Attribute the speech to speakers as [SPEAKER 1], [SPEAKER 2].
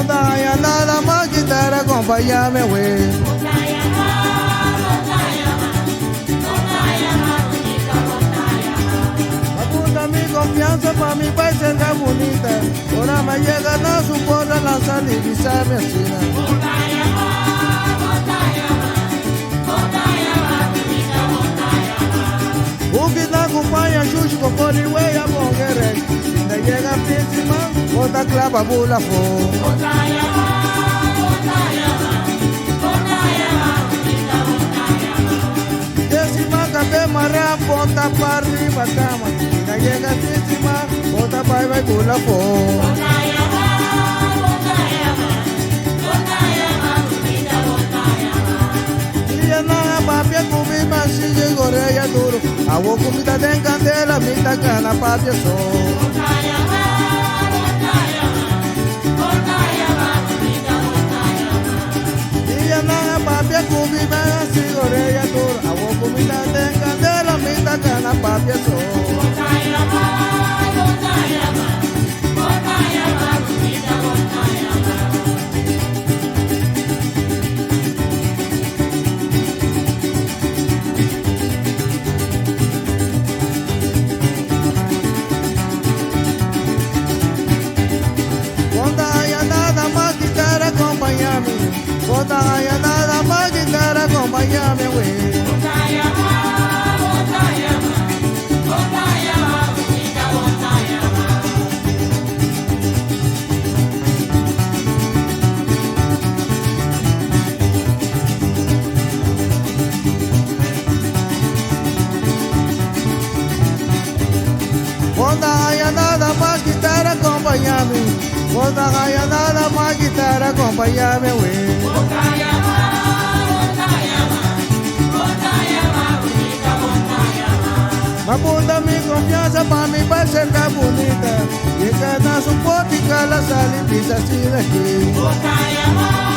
[SPEAKER 1] Montaña nada más guitarra, acompáñame, güey. Apunta mi confianza pa' mi país cerca bonita. Ahora me llega, no soporta lanzar y pisarme así. Ukita acompaña chuchu con y huella bonguere. Si llega encima, bota clava bula fo. Décima café marra, ponta para arriba cama. Si llega encima, bota bye bula fo. Papia cubi masi llegó reya duro. Agua comida de candela, mitad cana papia so. Día nada papia cubi masi llegó reya duro. Agua comida de candela, mitad cana papia so. Montaña nada más guitarra, acompáñame, güey. Montaña nada más guitarra, acompáñame. Montaña nada más guitarra, acompáñame, güey. Apunta mi confianza pa' mi país cerca bonita. Y en cada soporte y cada sal y pisa así de aquí.